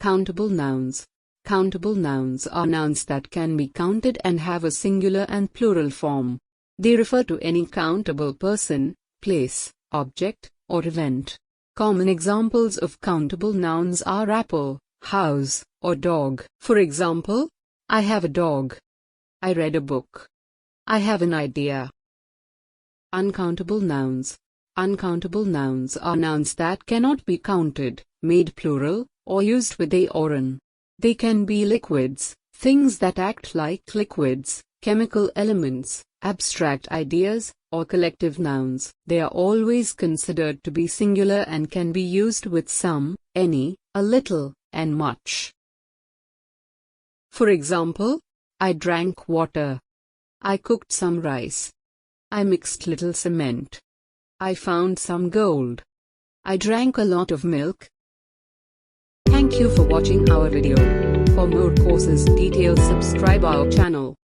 Countable nouns. Countable nouns are nouns that can be counted and have a singular and plural form. They refer to any countable person, place, object, or event. Common examples of countable nouns are apple, house, or dog. For example, I have a dog. I read a book. I have an idea. Uncountable nouns. Uncountable nouns are nouns that cannot be counted, made plural, or used with a or an. They can be liquids, things that act like liquids, chemical elements, abstract ideas, or collective nouns. They are always considered to be singular and can be used with some, any, a little, and much. For example, I drank water. I cooked some rice. I mixed little cement. I found some gold. I drank a lot of milk. Thank you for watching our video. For more courses details subscribe our channel.